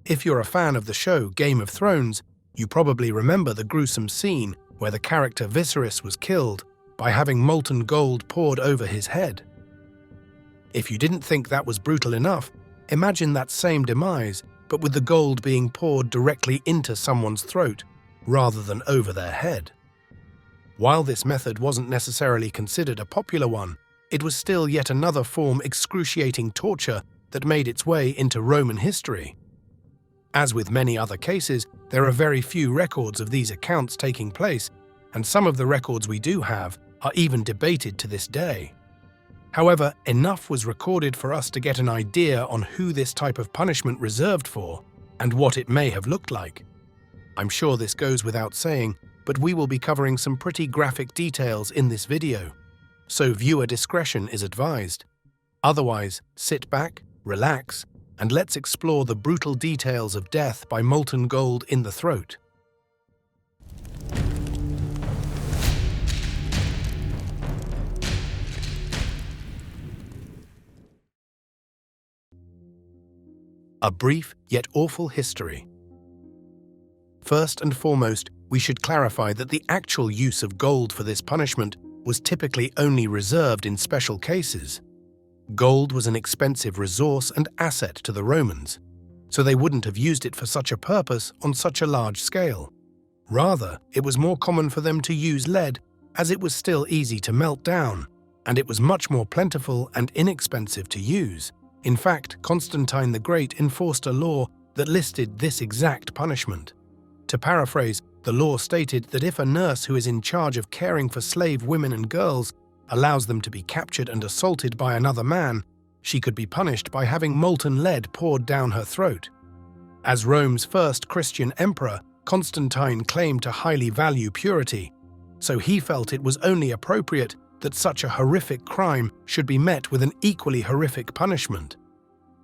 If you're a fan of the show Game of Thrones, you probably remember the gruesome scene where the character Viserys was killed by having molten gold poured over his head. If you didn't think that was brutal enough, imagine that same demise, but with the gold being poured directly into someone's throat, rather than over their head. While this method wasn't necessarily considered a popular one, it was still yet another form of excruciating torture that made its way into Roman history. As with many other cases, there are very few records of these accounts taking place, and some of the records we do have are even debated to this day. However, enough was recorded for us to get an idea on who this type of punishment reserved for and what it may have looked like. I'm sure this goes without saying, but we will be covering some pretty graphic details in this video, so viewer discretion is advised. Otherwise, sit back, relax, and let's explore the brutal details of death by molten gold in the throat. A brief yet awful history. First and foremost, we should clarify that the actual use of gold for this punishment was typically only reserved in special cases. Gold was an expensive resource and asset to the Romans, so they wouldn't have used it for such a purpose on such a large scale. Rather, it was more common for them to use lead, as it was still easy to melt down, and it was much more plentiful and inexpensive to use. In fact, Constantine the Great enforced a law that listed this exact punishment. To paraphrase, the law stated that if a nurse who is in charge of caring for slave women and girls allows them to be captured and assaulted by another man, she could be punished by having molten lead poured down her throat. As Rome's first Christian emperor, Constantine claimed to highly value purity, so he felt it was only appropriate that such a horrific crime should be met with an equally horrific punishment.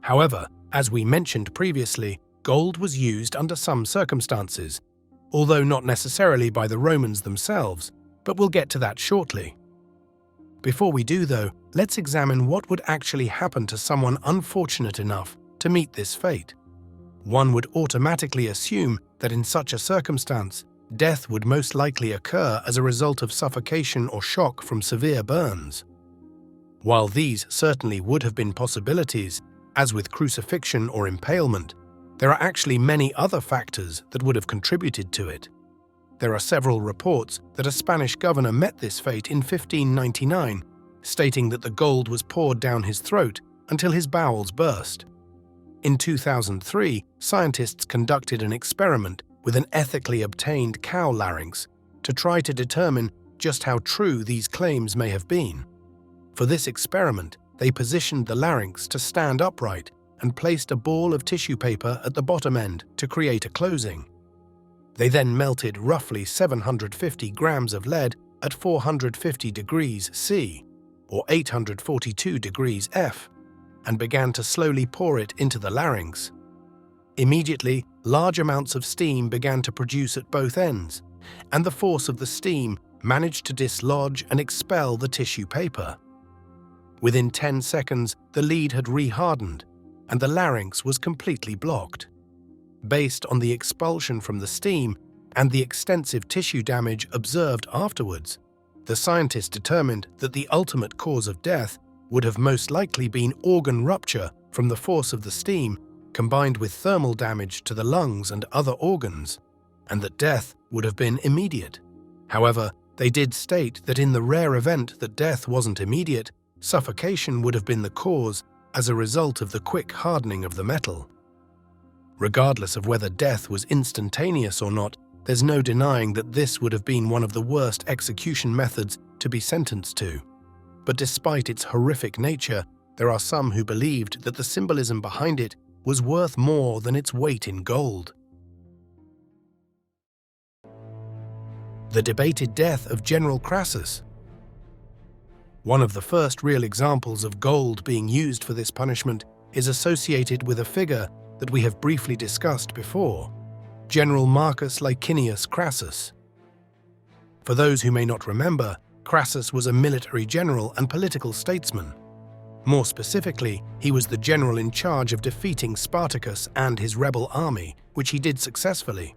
However, as we mentioned previously, gold was used under some circumstances, although not necessarily by the Romans themselves, but we'll get to that shortly. Before we do though, let's examine what would actually happen to someone unfortunate enough to meet this fate. One would automatically assume that in such a circumstance, death would most likely occur as a result of suffocation or shock from severe burns. While these certainly would have been possibilities, as with crucifixion or impalement, there are actually many other factors that would have contributed to it. There are several reports that a Spanish governor met this fate in 1599, stating that the gold was poured down his throat until his bowels burst. In 2003, scientists conducted an experiment with an ethically obtained cow larynx to try to determine just how true these claims may have been. For this experiment, they positioned the larynx to stand upright and placed a ball of tissue paper at the bottom end to create a closing. They then melted roughly 750 grams of lead at 450 degrees C, or 842 degrees F, and began to slowly pour it into the larynx. Immediately, large amounts of steam began to produce at both ends, and the force of the steam managed to dislodge and expel the tissue paper. Within 10 seconds, the lead had rehardened, and the larynx was completely blocked. Based on the expulsion from the steam and the extensive tissue damage observed afterwards, the scientists determined that the ultimate cause of death would have most likely been organ rupture from the force of the steam combined with thermal damage to the lungs and other organs, and that death would have been immediate. However, they did state that in the rare event that death wasn't immediate, suffocation would have been the cause as a result of the quick hardening of the metal. Regardless of whether death was instantaneous or not, there's no denying that this would have been one of the worst execution methods to be sentenced to. But despite its horrific nature, there are some who believed that the symbolism behind it was worth more than its weight in gold. The debated death of General Crassus. One of the first real examples of gold being used for this punishment is associated with a figure that we have briefly discussed before, General Marcus Licinius Crassus. For those who may not remember, Crassus was a military general and political statesman. More specifically, he was the general in charge of defeating Spartacus and his rebel army, which he did successfully.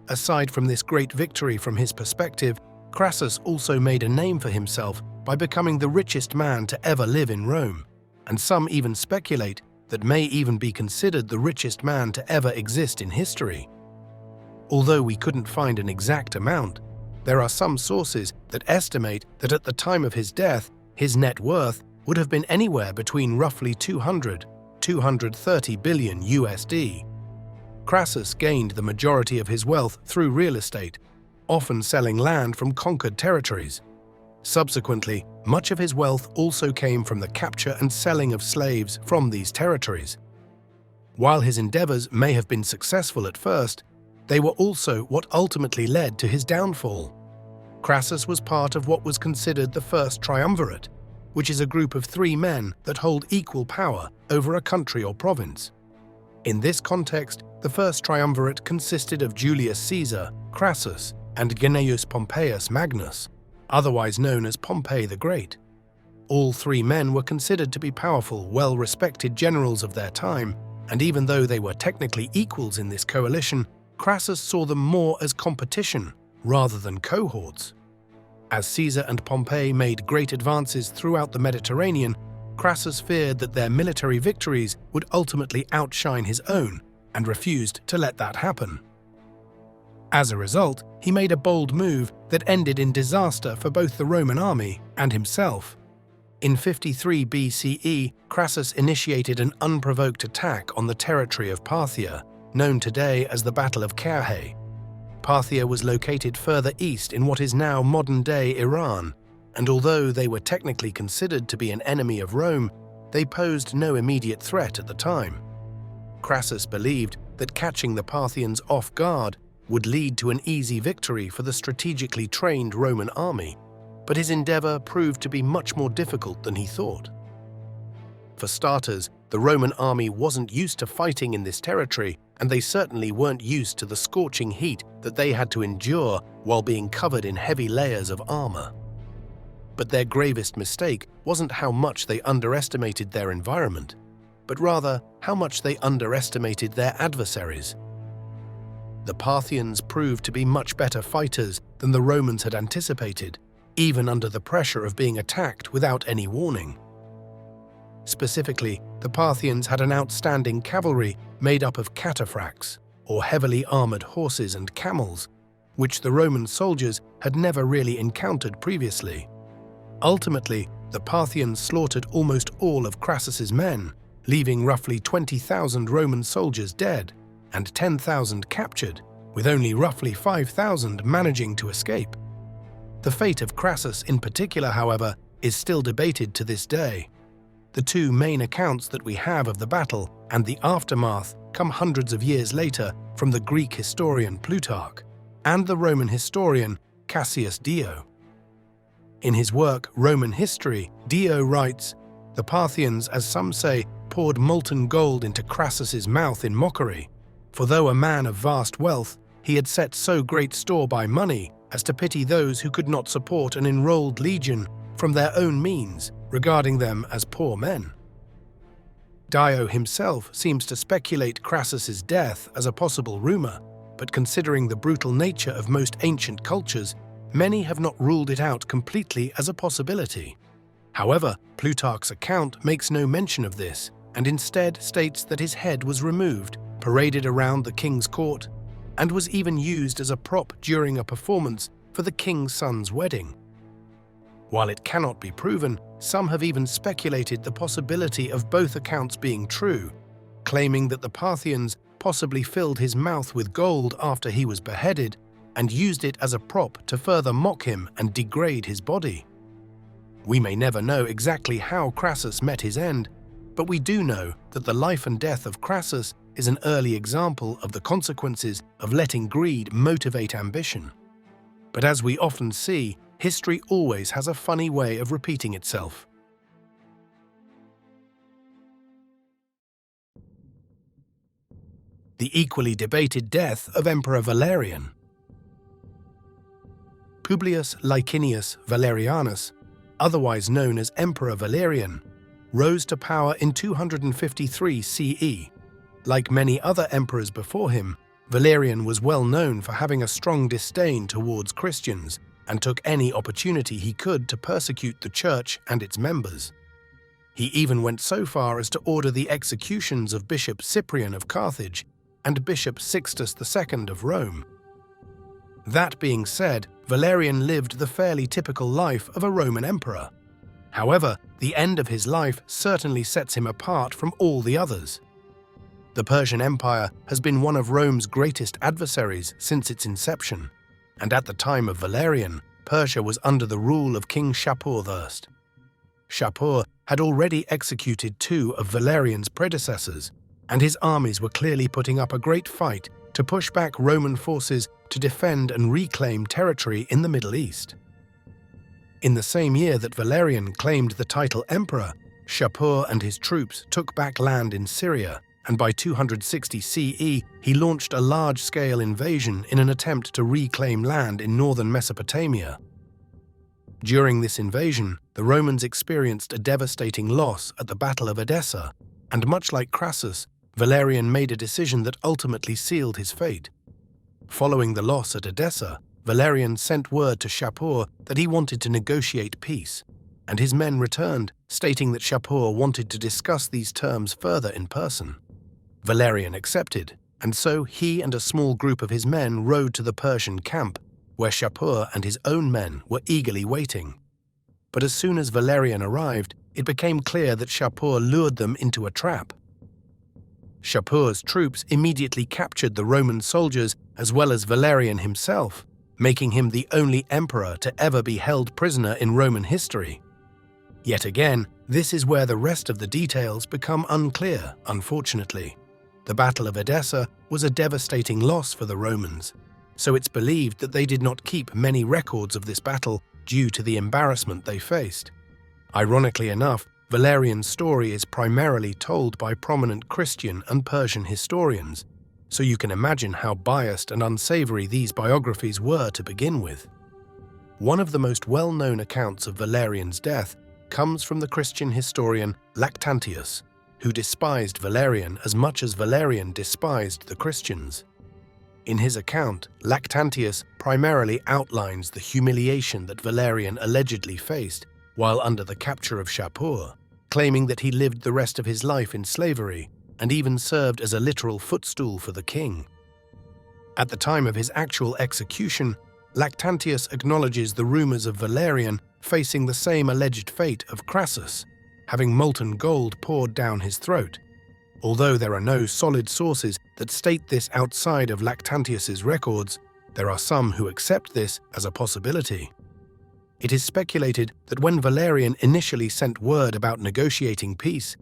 Aside from this great victory from his perspective, Crassus also made a name for himself by becoming the richest man to ever live in Rome, and some even speculate that may even be considered the richest man to ever exist in history. Although we couldn't find an exact amount, there are some sources that estimate that at the time of his death, his net worth would have been anywhere between roughly 230 billion USD. Crassus gained the majority of his wealth through real estate, often selling land from conquered territories. Subsequently, much of his wealth also came from the capture and selling of slaves from these territories. While his endeavors may have been successful at first, they were also what ultimately led to his downfall. Crassus was part of what was considered the first triumvirate, which is a group of 3 men that hold equal power over a country or province. In this context, the first triumvirate consisted of Julius Caesar, Crassus, and Gnaeus Pompeius Magnus, otherwise known as Pompey the Great. All 3 men were considered to be powerful, well-respected generals of their time, and even though they were technically equals in this coalition, Crassus saw them more as competition rather than cohorts. As Caesar and Pompey made great advances throughout the Mediterranean, Crassus feared that their military victories would ultimately outshine his own and refused to let that happen. As a result, he made a bold move that ended in disaster for both the Roman army and himself. In 53 BCE, Crassus initiated an unprovoked attack on the territory of Parthia, known today as the Battle of Carrhae. Parthia was located further east in what is now modern-day Iran, and although they were technically considered to be an enemy of Rome, they posed no immediate threat at the time. Crassus believed that catching the Parthians off guard would lead to an easy victory for the strategically trained Roman army, but his endeavor proved to be much more difficult than he thought. For starters, the Roman army wasn't used to fighting in this territory, and they certainly weren't used to the scorching heat that they had to endure while being covered in heavy layers of armor. But their gravest mistake wasn't how much they underestimated their environment, but rather how much they underestimated their adversaries. The Parthians proved to be much better fighters than the Romans had anticipated, even under the pressure of being attacked without any warning. Specifically, the Parthians had an outstanding cavalry made up of cataphracts, or heavily armored horses and camels, which the Roman soldiers had never really encountered previously. Ultimately, the Parthians slaughtered almost all of Crassus's men, leaving roughly 20,000 Roman soldiers dead and 10,000 captured, with only roughly 5,000 managing to escape. The fate of Crassus in particular, however, is still debated to this day. The 2 main accounts that we have of the battle and the aftermath come hundreds of years later from the Greek historian Plutarch and the Roman historian Cassius Dio. In his work Roman History, Dio writes, "The Parthians, as some say, poured molten gold into Crassus's mouth in mockery, for though a man of vast wealth, he had set so great store by money as to pity those who could not support an enrolled legion from their own means, regarding them as poor men." Dio himself seems to speculate Crassus's death as a possible rumor, but considering the brutal nature of most ancient cultures, many have not ruled it out completely as a possibility. However, Plutarch's account makes no mention of this, and instead states that his head was removed, paraded around the king's court, and was even used as a prop during a performance for the king's son's wedding. While it cannot be proven, some have even speculated the possibility of both accounts being true, claiming that the Parthians possibly filled his mouth with gold after he was beheaded and used it as a prop to further mock him and degrade his body. We may never know exactly how Crassus met his end, but we do know that the life and death of Crassus is an early example of the consequences of letting greed motivate ambition. But as we often see, history always has a funny way of repeating itself. The equally debated death of Emperor Valerian. Publius Licinius Valerianus, otherwise known as Emperor Valerian, rose to power in 253 CE. Like many other emperors before him, Valerian was well known for having a strong disdain towards Christians and took any opportunity he could to persecute the church and its members. He even went so far as to order the executions of Bishop Cyprian of Carthage and Bishop Sixtus II of Rome. That being said, Valerian lived the fairly typical life of a Roman emperor. However, the end of his life certainly sets him apart from all the others. The Persian Empire has been one of Rome's greatest adversaries since its inception, and at the time of Valerian, Persia was under the rule of King Shapur I. Shapur had already executed 2 of Valerian's predecessors, and his armies were clearly putting up a great fight to push back Roman forces to defend and reclaim territory in the Middle East. In the same year that Valerian claimed the title emperor, Shapur and his troops took back land in Syria, and by 260 CE he launched a large-scale invasion in an attempt to reclaim land in northern Mesopotamia. During this invasion, the Romans experienced a devastating loss at the Battle of Edessa, and much like Crassus, Valerian made a decision that ultimately sealed his fate. Following the loss at Edessa, Valerian sent word to Shapur that he wanted to negotiate peace, and his men returned, stating that Shapur wanted to discuss these terms further in person. Valerian accepted, and so he and a small group of his men rode to the Persian camp, where Shapur and his own men were eagerly waiting. But as soon as Valerian arrived, it became clear that Shapur lured them into a trap. Shapur's troops immediately captured the Roman soldiers as well as Valerian himself, making him the only emperor to ever be held prisoner in Roman history. Yet again, this is where the rest of the details become unclear, unfortunately. The Battle of Edessa was a devastating loss for the Romans, so it's believed that they did not keep many records of this battle due to the embarrassment they faced. Ironically enough, Valerian's story is primarily told by prominent Christian and Persian historians, so you can imagine how biased and unsavory these biographies were to begin with. One of the most well-known accounts of Valerian's death comes from the Christian historian Lactantius, who despised Valerian as much as Valerian despised the Christians. In his account, Lactantius primarily outlines the humiliation that Valerian allegedly faced while under the capture of Shapur, claiming that he lived the rest of his life in slavery and even served as a literal footstool for the king. At the time of his actual execution, Lactantius acknowledges the rumors of Valerian facing the same alleged fate of Crassus, having molten gold poured down his throat. Although there are no solid sources that state this outside of Lactantius's records, there are some who accept this as a possibility. It is speculated that when Valerian initially sent word about negotiating peace,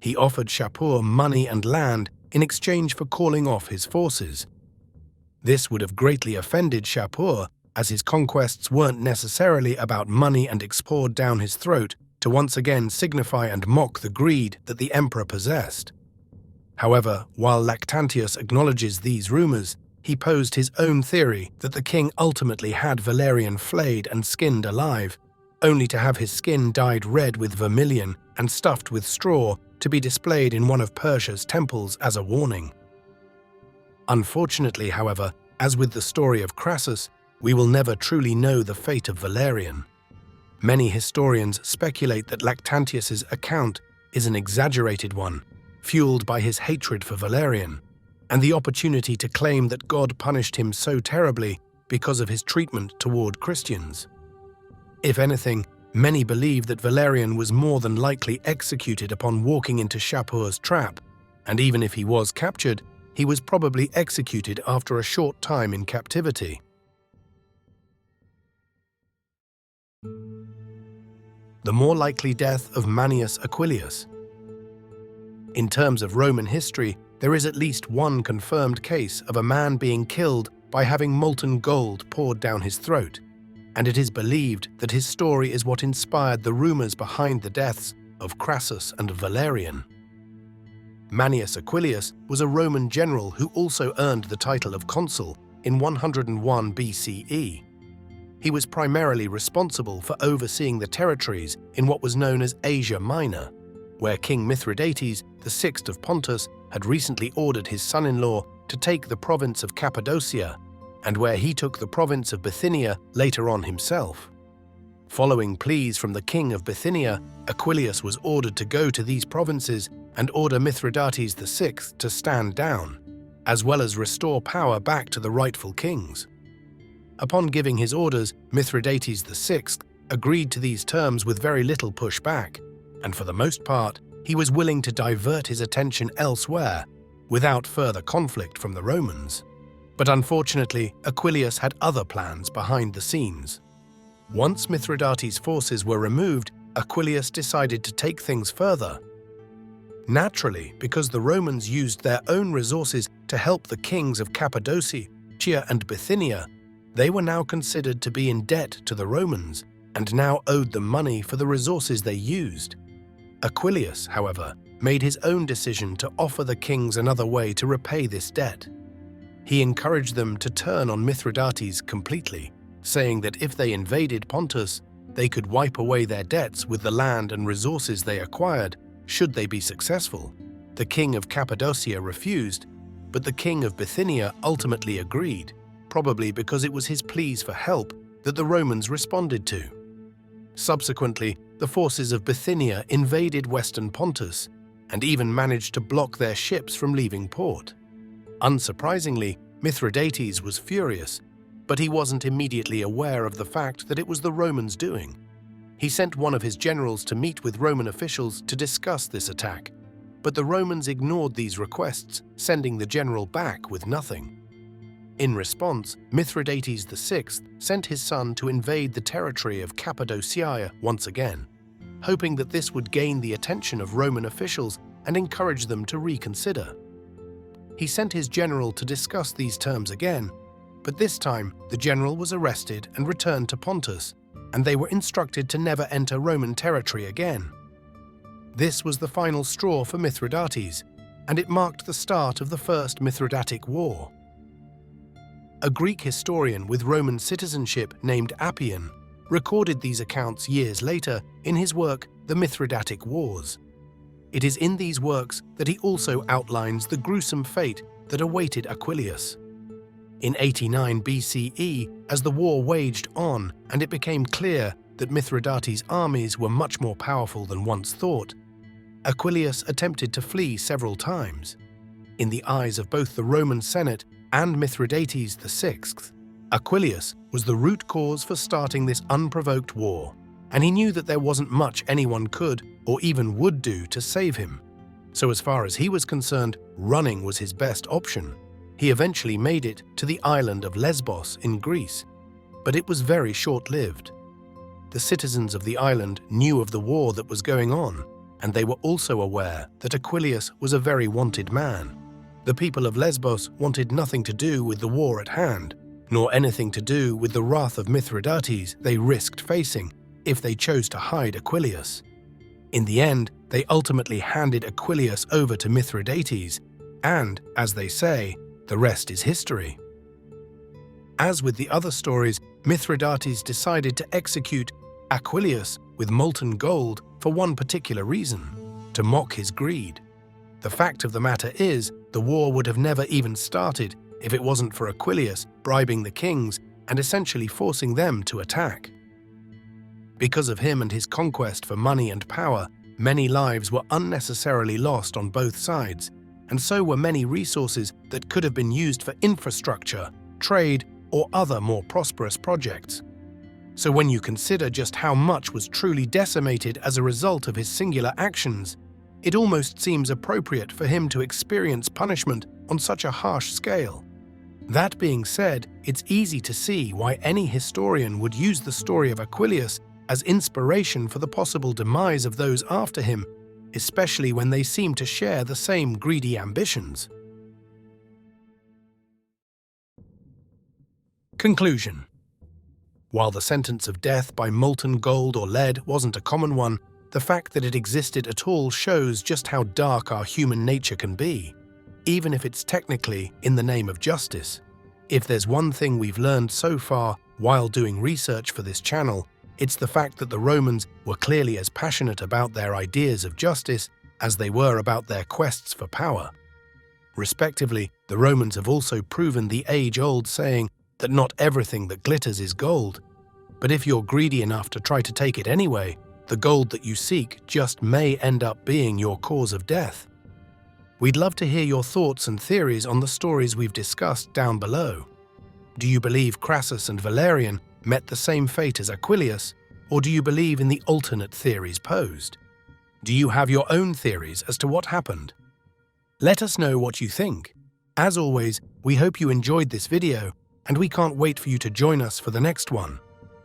he offered Shapur money and land in exchange for calling off his forces. This would have greatly offended Shapur, as his conquests weren't necessarily about money and poured down his throat to once again signify and mock the greed that the emperor possessed. However, while Lactantius acknowledges these rumors, he posed his own theory that the king ultimately had Valerian flayed and skinned alive, only to have his skin dyed red with vermilion and stuffed with straw to be displayed in one of Persia's temples as a warning. Unfortunately, however, as with the story of Crassus, we will never truly know the fate of Valerian. Many historians speculate that Lactantius's account is an exaggerated one, fueled by his hatred for Valerian, and the opportunity to claim that God punished him so terribly because of his treatment toward Christians. If anything, many believe that Valerian was more than likely executed upon walking into Shapur's trap, and even if he was captured, he was probably executed after a short time in captivity. The more likely death of Manius Aquillius. In terms of Roman history, there is at least one confirmed case of a man being killed by having molten gold poured down his throat, and it is believed that his story is what inspired the rumors behind the deaths of Crassus and Valerian. Manius Aquillius was a Roman general who also earned the title of consul in 101 BCE. He was primarily responsible for overseeing the territories in what was known as Asia Minor, where King Mithridates VI of Pontus had recently ordered his son-in-law to take the province of Cappadocia, and where he took the province of Bithynia later on himself. Following pleas from the king of Bithynia, Aquillius was ordered to go to these provinces and order Mithridates VI to stand down, as well as restore power back to the rightful kings. Upon giving his orders, Mithridates VI agreed to these terms with very little pushback, and for the most part, he was willing to divert his attention elsewhere without further conflict from the Romans. But unfortunately, Aquillius had other plans behind the scenes. Once Mithridates' forces were removed, Aquillius decided to take things further. Naturally, because the Romans used their own resources to help the kings of Cappadocia and Bithynia, they were now considered to be in debt to the Romans and now owed them money for the resources they used. Aquillius, however, made his own decision to offer the kings another way to repay this debt. He encouraged them to turn on Mithridates completely, saying that if they invaded Pontus, they could wipe away their debts with the land and resources they acquired should they be successful. The king of Cappadocia refused, but the king of Bithynia ultimately agreed, probably because it was his pleas for help that the Romans responded to. Subsequently, the forces of Bithynia invaded western Pontus and even managed to block their ships from leaving port. Unsurprisingly, Mithridates was furious, but he wasn't immediately aware of the fact that it was the Romans' doing. He sent one of his generals to meet with Roman officials to discuss this attack, but the Romans ignored these requests, sending the general back with nothing. In response, Mithridates VI sent his son to invade the territory of Cappadocia once again, hoping that this would gain the attention of Roman officials and encourage them to reconsider. He sent his general to discuss these terms again, but this time the general was arrested and returned to Pontus, and they were instructed to never enter Roman territory again. This was the final straw for Mithridates, and it marked the start of the First Mithridatic War. A Greek historian with Roman citizenship named Appian recorded these accounts years later in his work The Mithridatic Wars. It is in these works that he also outlines the gruesome fate that awaited Aquillius. In 89 BCE, as the war waged on and it became clear that Mithridates' armies were much more powerful than once thought, Aquillius attempted to flee several times. In the eyes of both the Roman Senate and Mithridates VI, Aquillius was the root cause for starting this unprovoked war, and he knew that there wasn't much anyone could or even would do to save him. So as far as he was concerned, running was his best option. He eventually made it to the island of Lesbos in Greece, but it was very short-lived. The citizens of the island knew of the war that was going on, and they were also aware that Aquillius was a very wanted man. The people of Lesbos wanted nothing to do with the war at hand, nor anything to do with the wrath of Mithridates they risked facing if they chose to hide Aquillius. In the end, they ultimately handed Aquillius over to Mithridates, and, as they say, the rest is history. As with the other stories, Mithridates decided to execute Aquillius with molten gold for one particular reason: to mock his greed. The fact of the matter is, the war would have never even started if it wasn't for Aquillius bribing the kings and essentially forcing them to attack. Because of him and his conquest for money and power, many lives were unnecessarily lost on both sides, and so were many resources that could have been used for infrastructure, trade, or other more prosperous projects. So when you consider just how much was truly decimated as a result of his singular actions, it almost seems appropriate for him to experience punishment on such a harsh scale. That being said, it's easy to see why any historian would use the story of Aquillius as inspiration for the possible demise of those after him, especially when they seem to share the same greedy ambitions. Conclusion. While the sentence of death by molten gold or lead wasn't a common one, the fact that it existed at all shows just how dark our human nature can be, even if it's technically in the name of justice. If there's one thing we've learned so far while doing research for this channel, it's the fact that the Romans were clearly as passionate about their ideas of justice as they were about their quests for power. Respectively, the Romans have also proven the age-old saying that not everything that glitters is gold, but if you're greedy enough to try to take it anyway, the gold that you seek just may end up being your cause of death. We'd love to hear your thoughts and theories on the stories we've discussed down below. Do you believe Crassus and Valerian met the same fate as Aquillius, or do you believe in the alternate theories posed? Do you have your own theories as to what happened? Let us know what you think. As always, we hope you enjoyed this video, and we can't wait for you to join us for the next one.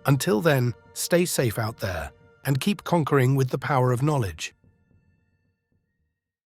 Until then, stay safe out there, and keep conquering with the power of knowledge.